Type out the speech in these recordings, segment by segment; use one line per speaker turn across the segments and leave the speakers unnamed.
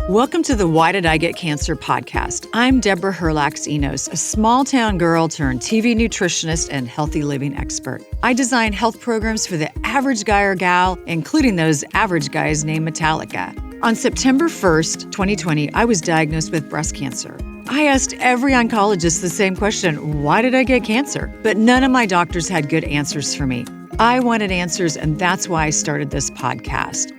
Welcome to the Why Did I Get Cancer podcast. I'm Deborah Herlax-Enos, a small-town girl turned TV nutritionist and healthy living expert. I design health programs for the average guy or gal, including those average guys named Metallica. On September 1st, 2020, I was diagnosed with breast cancer. I asked every oncologist the same question, why did I get cancer? But none of my doctors had good answers for me. I wanted answers, and that's why I started this podcast.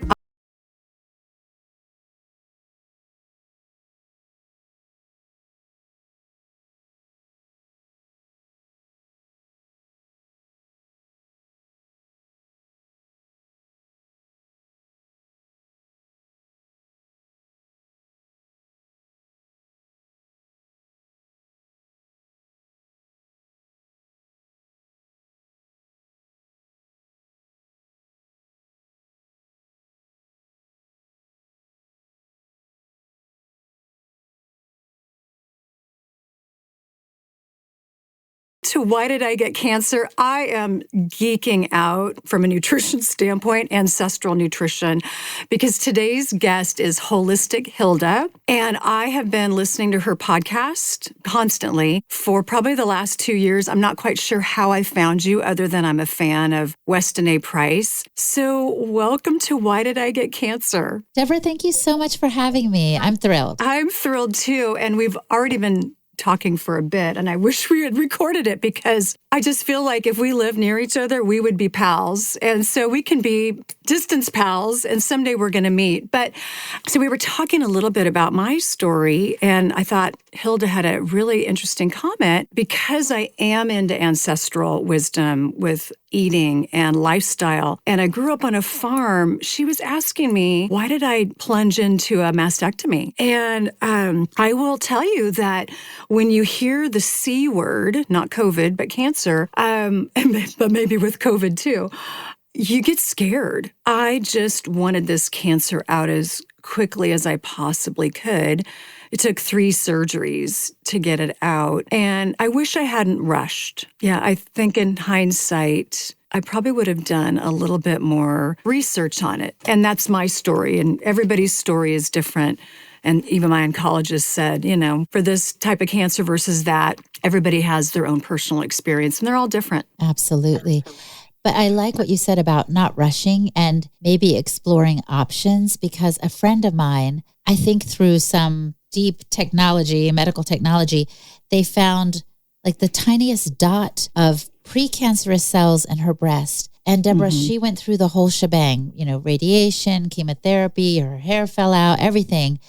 To Why Did I Get Cancer? I am geeking out from a nutrition standpoint, Ancestral Nutrition, because today's guest is Holistic Hilda, and I have been listening to her podcast constantly for probably the last 2 years. I'm not quite sure how I found you, other than I'm a fan of Weston A. Price. So welcome to Why Did I Get Cancer?
Deborah, thank you so much for having me. I'm thrilled.
I'm thrilled too, and we've already been talking for a bit, and I wish we had recorded it because I just feel like if we lived near each other, we would be pals. And so we can be distance pals, and someday we're going to meet. But so we were talking a little bit about my story, and I thought Hilda had a really interesting comment because I am into ancestral wisdom with eating and lifestyle, and I grew up on a farm. She was asking me, why did I plunge into a mastectomy? And I will tell you that when you hear the C word, not COVID, but cancer, but maybe with COVID too, you get scared. I just wanted this cancer out as quickly as I possibly could. It took 3 surgeries to get it out, and I wish I hadn't rushed. Yeah, I think in hindsight, I probably would have done a little bit more research on it. And that's my story, and everybody's story is different. And even my oncologist said, you know, for this type of cancer versus that, everybody has their own personal experience, and they're all different.
Absolutely. But I like what you said about not rushing and maybe exploring options, because a friend of mine, I think through some deep technology, medical technology, they found like the tiniest dot of precancerous cells in her breast. And Deborah, she went through the whole shebang, you know, radiation, chemotherapy, her hair fell out, everything.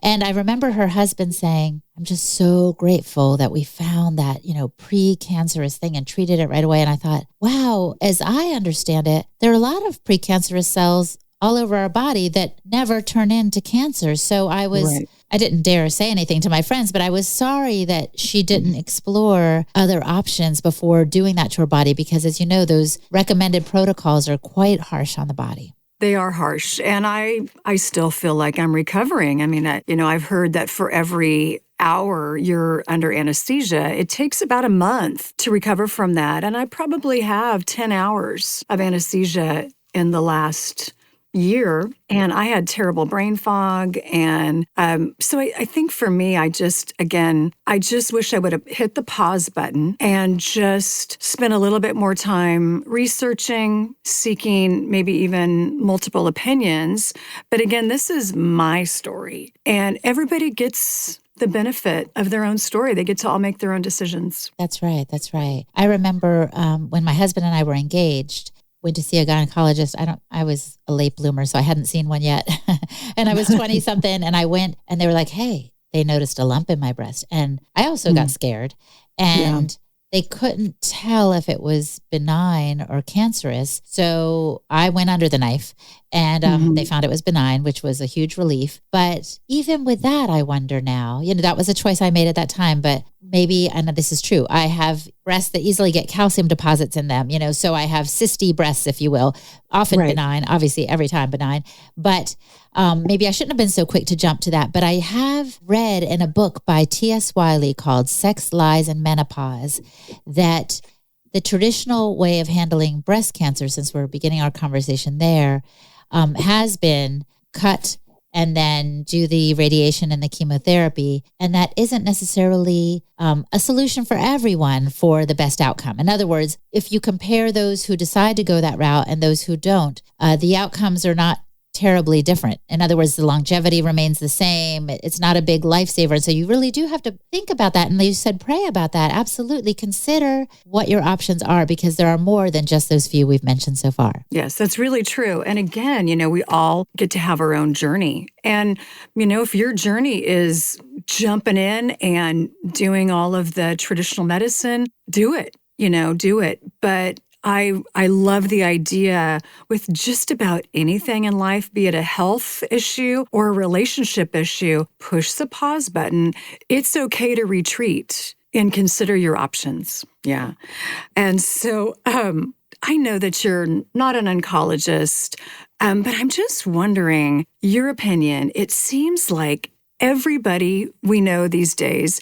And I remember her husband saying, I'm just so grateful that we found that, you know, precancerous thing and treated it right away. And I thought, wow, as I understand it, there are a lot of precancerous cells all over our body that never turn into cancer. So I didn't dare say anything to my friends, but I was sorry that she didn't explore other options before doing that to her body, because as you know, those recommended protocols are quite harsh on the body.
They are harsh. And I still feel like I'm recovering. I mean, I've heard that for every hour you're under anesthesia, it takes about a month to recover from that. And I probably have 10 hours of anesthesia in the last year, and I had terrible brain fog. And so I think for me, I just wish I would have hit the pause button and just spent a little bit more time researching, seeking maybe even multiple opinions. But again, this is my story, and everybody gets the benefit of their own story. They get to all make their own decisions.
That's right. That's right. I remember when my husband and I were engaged, went to see a gynecologist. I was a late bloomer, so I hadn't seen one yet. And I was 20 something, and I went, and they were like, hey, they noticed a lump in my breast. And I also got scared, and they couldn't tell if it was benign or cancerous. So I went under the knife, and they found it was benign, which was a huge relief. But even with that, I wonder now, you know, that was a choice I made at that time, but maybe, and this is true, I have breasts that easily get calcium deposits in them, you know, so I have cysty breasts, if you will, often benign, obviously every time benign, but maybe I shouldn't have been so quick to jump to that. But I have read in a book by T.S. Wiley called Sex, Lies, and Menopause that the traditional way of handling breast cancer, since we're beginning our conversation there, has been cut and then do the radiation and the chemotherapy. And that isn't necessarily a solution for everyone for the best outcome. In other words, if you compare those who decide to go that route and those who don't, the outcomes are not terribly different. In other words, the longevity remains the same. It's not a big lifesaver. So you really do have to think about that. And you said pray about that. Absolutely. Consider what your options are, because there are more than just those few we've mentioned so far.
Yes, that's really true. And again, we all get to have our own journey. And, if your journey is jumping in and doing all of the traditional medicine, do it, do it. But I love the idea with just about anything in life, be it a health issue or a relationship issue, push the pause button. It's okay to retreat and consider your options. Yeah. And so I know that you're not an oncologist, but I'm just wondering your opinion. It seems like everybody we know these days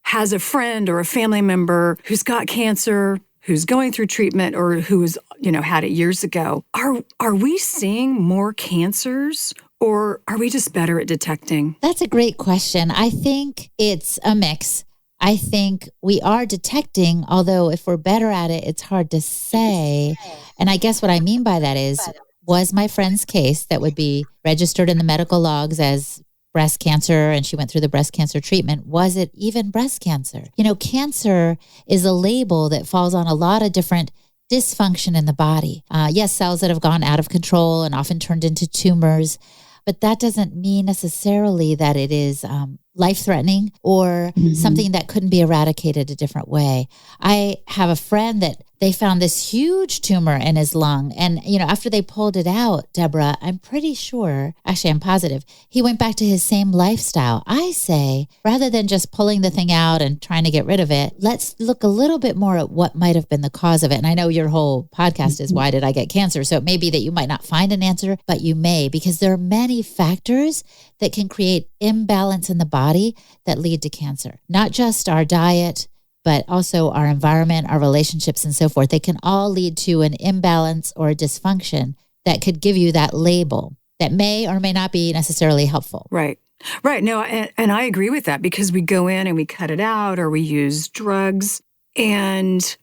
has a friend or a family member who's got cancer, who's going through treatment, or who's, had it years ago. Are we seeing more cancers, or are we just better at detecting?
That's a great question. I think it's a mix. I think we are detecting, although if we're better at it, it's hard to say. And I guess what I mean by that is, was my friend's case that would be registered in the medical logs as breast cancer, and she went through the breast cancer treatment, was it even breast cancer? Cancer is a label that falls on a lot of different dysfunction in the body. Yes, cells that have gone out of control and often turned into tumors, but that doesn't mean necessarily that it is life-threatening or something that couldn't be eradicated a different way. I have a friend that they found this huge tumor in his lung. And, after they pulled it out, Deborah, I'm pretty sure, actually I'm positive, he went back to his same lifestyle. I say, rather than just pulling the thing out and trying to get rid of it, let's look a little bit more at what might have been the cause of it. And I know your whole podcast is, why did I get cancer? So it may be that you might not find an answer, but you may, because there are many factors that can create imbalance in the body that lead to cancer. Not just our diet, but also our environment, our relationships, and so forth. They can all lead to an imbalance or a dysfunction that could give you that label that may or may not be necessarily helpful.
Right. No, and I agree with that, because we go in and we cut it out, or we use drugs. And,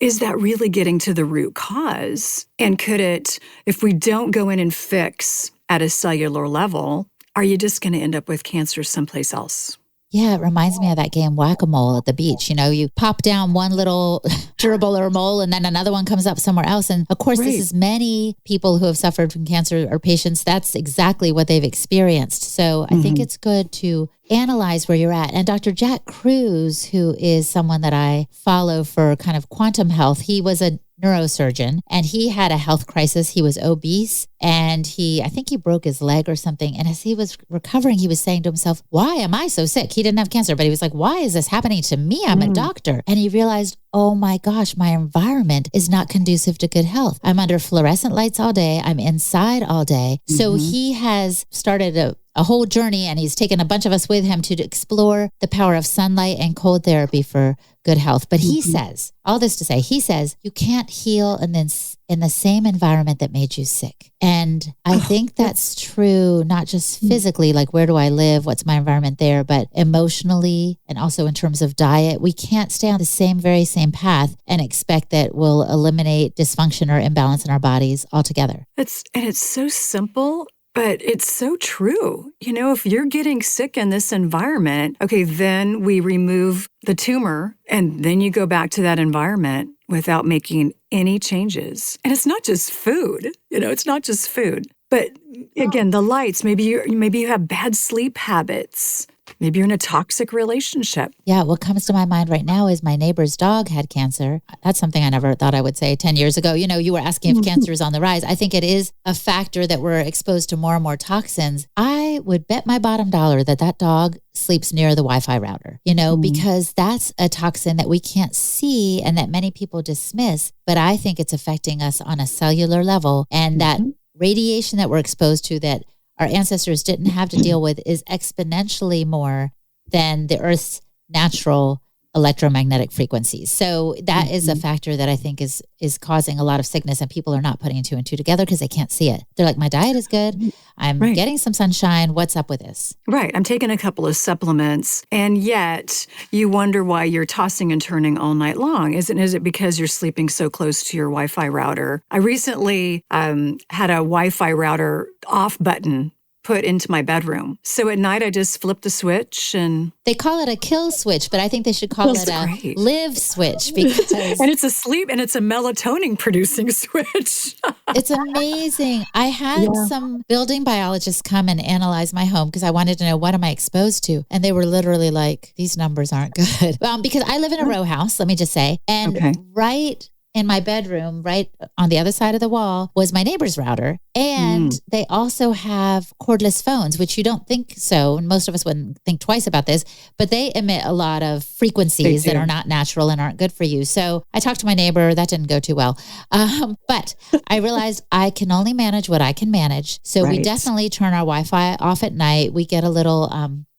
is that really getting to the root cause? And could it, if we don't go in and fix at a cellular level, are you just going to end up with cancer someplace else?
Yeah, it reminds me of that game Whack-A-Mole at the beach. You pop down one little gerbil or mole, and then another one comes up somewhere else. And of course, This is many people who have suffered from cancer or patients. That's exactly what they've experienced. So I think it's good to analyze where you're at. And Dr. Jack Kruse, who is someone that I follow for kind of quantum health, he was a neurosurgeon, and he had a health crisis. He was obese, and I think he broke his leg or something. And as he was recovering, he was saying to himself, why am I so sick? He didn't have cancer, but he was like, why is this happening to me? I'm a doctor. And he realized, oh my gosh, my environment is not conducive to good health. I'm under fluorescent lights all day. I'm inside all day. So he has started a whole journey, and he's taken a bunch of us with him to explore the power of sunlight and cold therapy for good health. But he says, all this to say, he says, you can't heal in the same environment that made you sick. And I think that's true, not just physically, like where do I live? What's my environment there? But emotionally, and also in terms of diet, we can't stay on the very same path and expect that we'll eliminate dysfunction or imbalance in our bodies altogether.
It's so simple. But it's so true. If you're getting sick in this environment, okay, then we remove the tumor, and then you go back to that environment without making any changes. And it's not just food, it's not just food. But again, the lights, maybe you have bad sleep habits. Maybe you're in a toxic relationship.
Yeah, what comes to my mind right now is my neighbor's dog had cancer. That's something I never thought I would say 10 years ago. You were asking if cancer is on the rise. I think it is a factor that we're exposed to more and more toxins. I would bet my bottom dollar that dog sleeps near the Wi-Fi router, because that's a toxin that we can't see and that many people dismiss. But I think it's affecting us on a cellular level. And that radiation that we're exposed to that our ancestors didn't have to deal with is exponentially more than the Earth's natural electromagnetic frequencies. So that is a factor that I think is causing a lot of sickness, and people are not putting two and two together because they can't see it. They're like, my diet is good. I'm getting some sunshine. What's up with this?
Right. I'm taking a couple of supplements, and yet you wonder why you're tossing and turning all night long. Is it because you're sleeping so close to your Wi-Fi router? I recently had a Wi-Fi router off button put into my bedroom. So at night, I just flip the switch and...
They call it a kill switch, but I think they should call it a live switch because...
And it's a sleep and it's a melatonin producing switch.
It's amazing. I had some building biologists come and analyze my home because I wanted to know, what am I exposed to? And they were literally like, these numbers aren't good. Because I live in a row house, let me just say. And right in my bedroom, right on the other side of the wall, was my neighbor's router. And they also have cordless phones, which you don't think so. And most of us wouldn't think twice about this, but they emit a lot of frequencies that are not natural and aren't good for you. So I talked to my neighbor. That didn't go too well. But I realized I can only manage what I can manage. So we definitely turn our Wi-Fi off at night. We get a little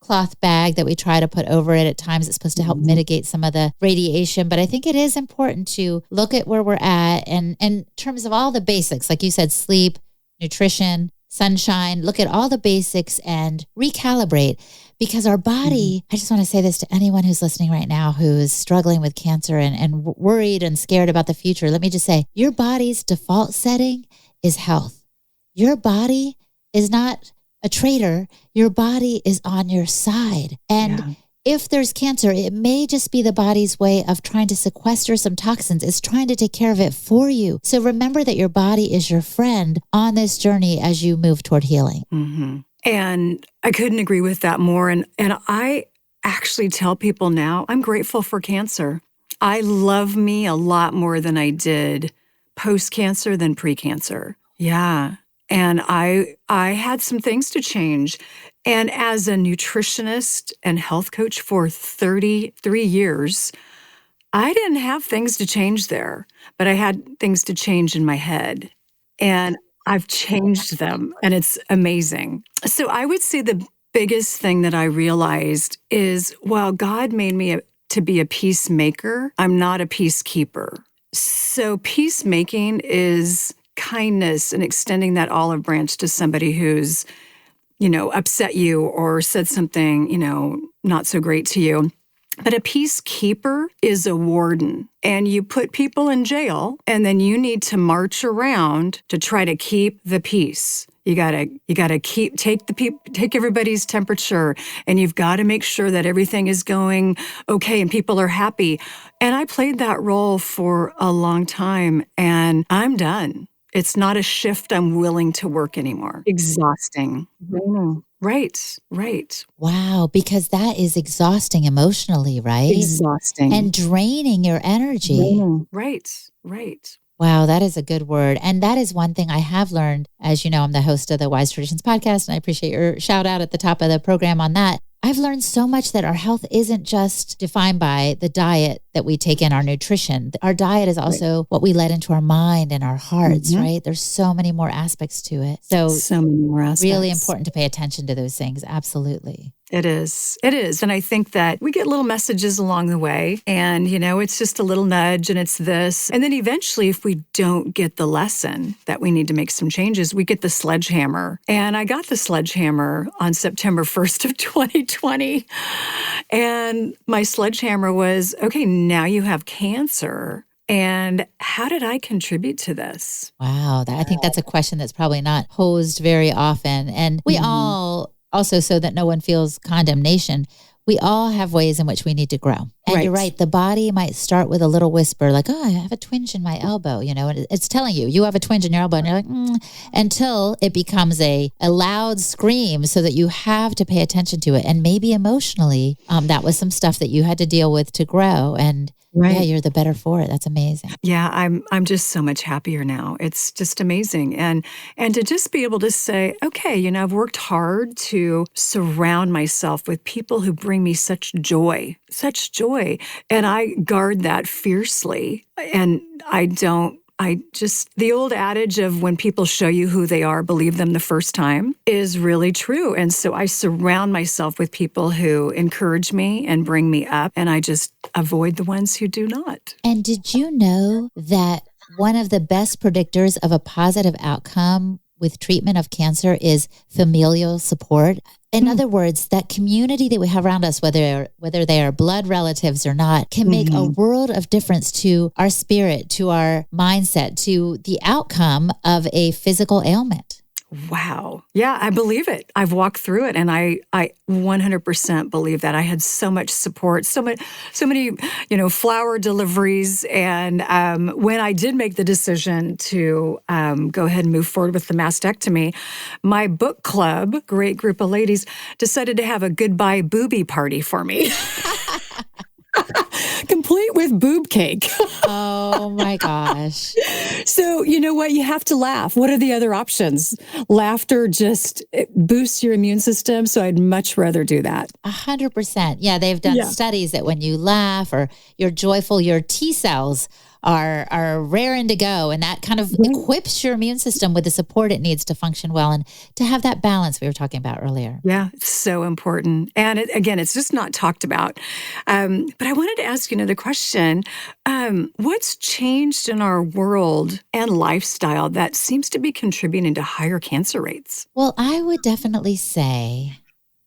cloth bag that we try to put over it at times. It's supposed to help mitigate some of the radiation. But I think it is important to look at where we're at and in terms of all the basics, like you said, sleep, nutrition, sunshine, look at all the basics and recalibrate, because our body, I just want to say this to anyone who's listening right now who is struggling with cancer and worried and scared about the future. Let me just say, your body's default setting is health. Your body is not a traitor. Your body is on your side. And if there's cancer, it may just be the body's way of trying to sequester some toxins. It's trying to take care of it for you. So remember that your body is your friend on this journey as you move toward healing.
And I couldn't agree with that more. And I actually tell people now, I'm grateful for cancer. I love me a lot more than I did post-cancer than pre-cancer. Yeah. And I had some things to change. And as a nutritionist and health coach for 33 years, I didn't have things to change there, but I had things to change in my head. And I've changed them, and it's amazing. So I would say the biggest thing that I realized is, while God made me to be a peacemaker, I'm not a peacekeeper. So peacemaking is kindness and extending that olive branch to somebody who's, upset you or said something, not so great to you. But a peacekeeper is a warden, and you put people in jail, and then you need to march around to try to keep the peace. You gotta take everybody's temperature, and you've got to make sure that everything is going okay and people are happy. And I played that role for a long time, and I'm done. It's not a shift I'm willing to work anymore. Exhausting. Right.
Wow, because that is exhausting emotionally, right?
Exhausting.
And draining your energy.
Right.
Wow, that is a good word. And that is one thing I have learned. As you know, I'm the host of the Wise Traditions podcast, and I appreciate your shout out at the top of the program on that. I've learned so much that our health isn't just defined by the diet that we take in, our nutrition. Our diet is also what we let into our mind and our hearts, right? There's so many more aspects to it. So
many more aspects.
Really important to pay attention to those things. Absolutely.
It is. And I think that we get little messages along the way, and, it's just a little nudge, and it's this. And then eventually, if we don't get the lesson that we need to make some changes, we get the sledgehammer. And I got the sledgehammer on September 1st of 2020. And my sledgehammer was, okay, now you have cancer. And how did I contribute to this?
Wow. I think that's a question that's probably not posed very often. And we all, also so that no one feels condemnation, we all have ways in which we need to grow. And you're right. The body might start with a little whisper like, oh, I have a twinge in my elbow, and it's telling you have a twinge in your elbow. And you're like, until it becomes a loud scream so that you have to pay attention to it. And maybe emotionally, that was some stuff that you had to deal with to grow. And yeah, you're the better for it. That's amazing.
Yeah, I'm just so much happier now. It's just amazing. And to just be able to say, okay, I've worked hard to surround myself with people who bring me such joy. And I guard that fiercely. And I don't The old adage of when people show you who they are, believe them the first time is really true. And so I surround myself with people who encourage me and bring me up, and I just avoid the ones who do not.
And did you know that one of the best predictors of a positive outcome with treatment of cancer is familial support? In other words, that community that we have around us, whether they are blood relatives or not, can make a world of difference to our spirit, to our mindset, to the outcome of a physical ailment.
Wow. Yeah, I believe it. I've walked through it, and I 100% believe that. I had so much support, so many, flower deliveries. And when I did make the decision to go ahead and move forward with the mastectomy, my book club, great group of ladies, decided to have a goodbye boobie party for me. Complete with boob cake.
Oh my gosh.
So you know what? You have to laugh. What are the other options? Laughter just boosts your immune system. So I'd much rather do that.
100%. Yeah, they've done studies that when you laugh or you're joyful, your T cells are raring to go. And that kind of equips your immune system with the support it needs to function well and to have that balance we were talking about earlier.
Yeah, it's so important. And again, it's just not talked about. But I wanted to ask you another question. What's changed in our world and lifestyle that seems to be contributing to higher cancer rates?
Well, I would definitely say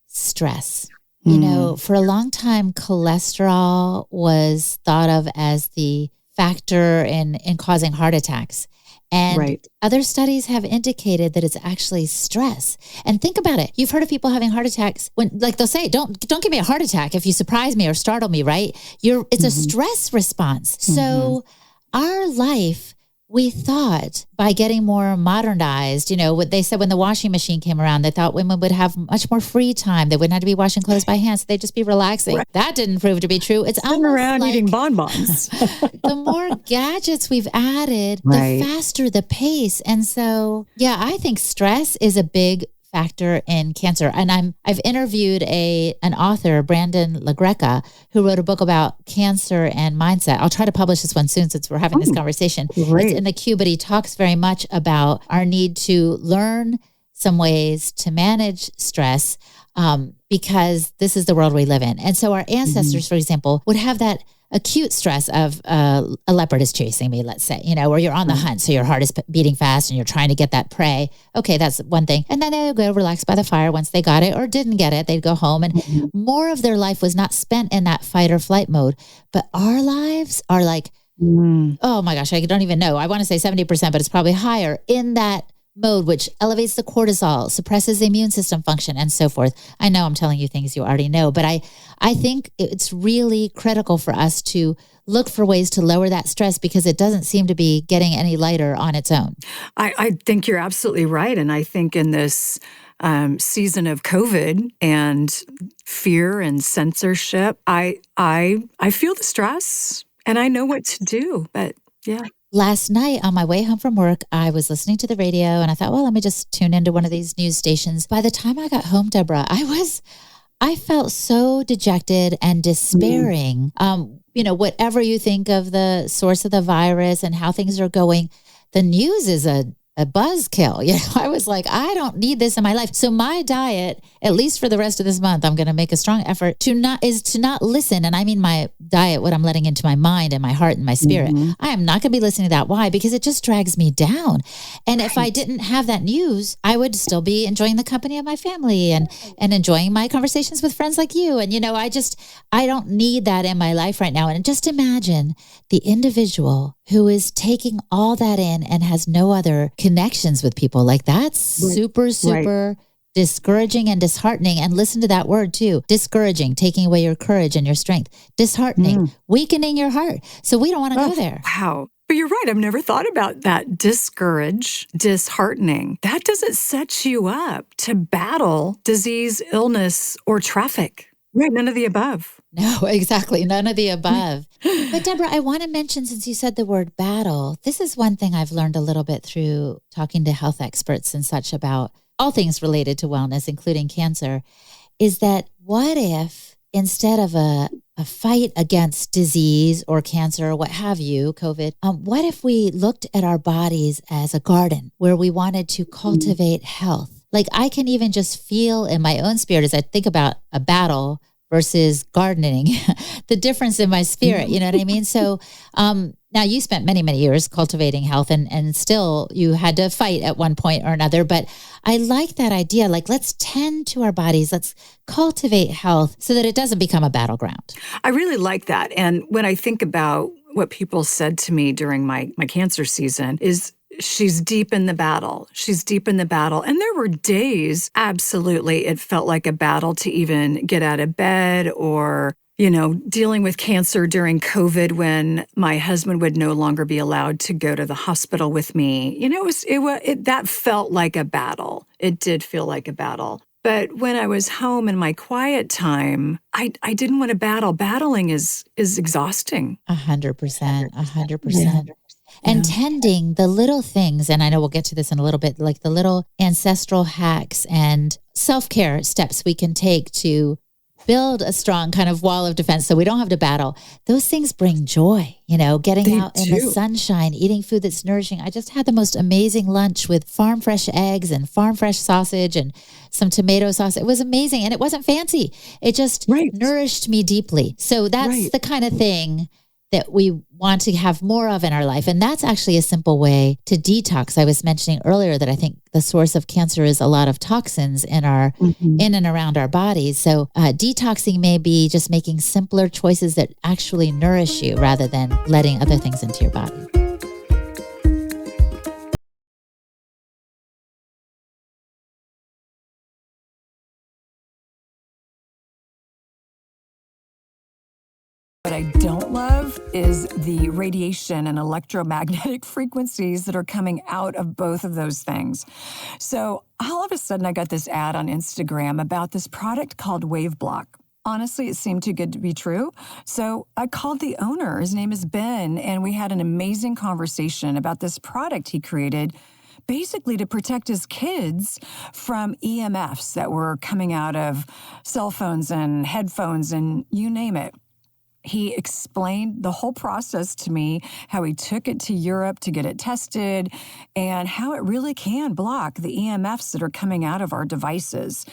stress. You know, for a long time, cholesterol was thought of as the factor in causing heart attacks. And other studies have indicated that it's actually stress. And think about it. You've heard of people having heart attacks when, like they'll say, don't give me a heart attack if you surprise me or startle me, right? It's a stress response. So our life, we thought by getting more modernized, what they said when the washing machine came around, they thought women would have much more free time. They wouldn't have to be washing clothes by hand. So they'd just be relaxing. Right. That didn't prove to be true. It's
sitting around eating bonbons.
The more gadgets we've added, the faster the pace. And so, I think stress is a big factor in cancer. And I've interviewed an author, Brandon LaGreca, who wrote a book about cancer and mindset. I'll try to publish this one soon since we're having this conversation. It's in the queue, but he talks very much about our need to learn some ways to manage stress because this is the world we live in. And so our ancestors, for example, would have that acute stress of a leopard is chasing me, let's say, or you're on the hunt. So your heart is beating fast and you're trying to get that prey. Okay, that's one thing. And then they would go relax by the fire once they got it or didn't get it. They'd go home and more of their life was not spent in that fight or flight mode. But our lives are like, oh my gosh, I don't even know. I want to say 70%, but it's probably higher in that mode, which elevates the cortisol, suppresses the immune system function, and so forth. I know I'm telling you things you already know, but I think it's really critical for us to look for ways to lower that stress because it doesn't seem to be getting any lighter on its own.
I think you're absolutely right. And I think in this season of COVID and fear and censorship, I feel the stress and I know what to do, but yeah.
Last night on my way home from work, I was listening to the radio and I thought, well, let me just tune into one of these news stations. By the time I got home, Deborah, I felt so dejected and despairing. Whatever you think of the source of the virus and how things are going, the news is a buzzkill. I was like, I don't need this in my life. So my diet, at least for the rest of this month, I'm going to make a strong effort to not listen. And I mean my diet, what I'm letting into my mind and my heart and my spirit. I am not going to be listening to that. Why? Because it just drags me down. And if I didn't have that news, I would still be enjoying the company of my family and enjoying my conversations with friends like you. And, I don't need that in my life right now. And just imagine the individual who is taking all that in and has no other connections with people. Like that's super discouraging and disheartening. And listen to that word too. Discouraging, taking away your courage and your strength. Disheartening, weakening your heart. So we don't want to go there.
Wow. But you're right. I've never thought about that. Discourage, disheartening. That doesn't set you up to battle disease, illness, or traffic. Right. None of the above.
No, exactly. None of the above. But Deborah, I want to mention, since you said the word battle, this is one thing I've learned a little bit through talking to health experts and such about all things related to wellness, including cancer, is that what if instead of a fight against disease or cancer or what have you, COVID, what if we looked at our bodies as a garden where we wanted to cultivate health? Like I can even just feel in my own spirit as I think about a battle versus gardening, the difference in my spirit, you know what I mean? So now you spent many, many years cultivating health and still you had to fight at one point or another. But I like that idea. Like, let's tend to our bodies. Let's cultivate health so that it doesn't become a battleground.
I really like that. And when I think about what people said to me during my cancer season is, she's deep in the battle. She's deep in the battle. And there were days, absolutely, it felt like a battle to even get out of bed or, dealing with cancer during COVID when my husband would no longer be allowed to go to the hospital with me. That felt like a battle. It did feel like a battle. But when I was home in my quiet time, I didn't want to battle. Battling is exhausting.
100%, 100%. And tending the little things, and I know we'll get to this in a little bit, like the little ancestral hacks and self-care steps we can take to build a strong kind of wall of defense so we don't have to battle. Those things bring joy, getting out in the sunshine, eating food that's nourishing. I just had the most amazing lunch with farm fresh eggs and farm fresh sausage and some tomato sauce. It was amazing. And it wasn't fancy. It just nourished me deeply. So that's the kind of thing that we want to have more of in our life. And that's actually a simple way to detox. I was mentioning earlier that I think the source of cancer is a lot of toxins in our in and around our bodies. So detoxing may be just making simpler choices that actually nourish you rather than letting other things into your body.
What I don't love is the radiation and electromagnetic frequencies that are coming out of both of those things. So all of a sudden, I got this ad on Instagram about this product called Wave Block. Honestly, it seemed too good to be true. So I called the owner. His name is Ben, and we had an amazing conversation about this product he created basically to protect his kids from EMFs that were coming out of cell phones and headphones and you name it. He explained the whole process to me, how he took it to Europe to get it tested, and how it really can block the EMFs that are coming out of our devices.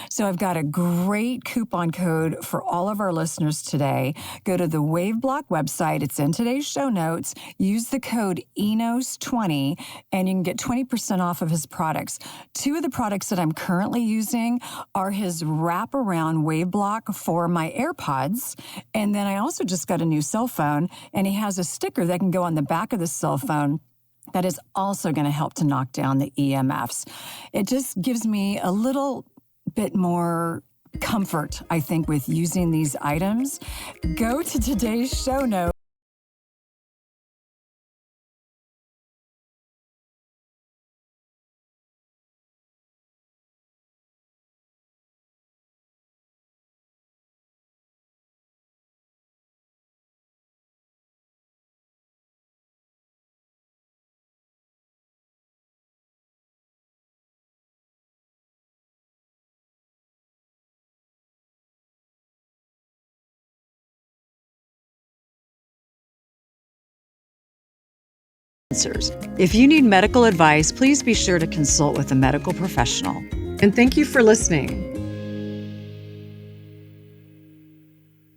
So I've got a great coupon code for all of our listeners today. Go to the Wave Block website. It's in today's show notes. Use the code ENOS20, and you can get 20% off of his products. Two of the products that I'm currently using are his wraparound Wave Block for my AirPods, and then I also just got a new cell phone, and he has a sticker that can go on the back of the cell phone that is also going to help to knock down the EMFs. It just gives me a little bit more comfort, I think, with using these items. Go to today's show notes. If you need medical advice, please be sure to consult with a medical professional.
And thank you for listening.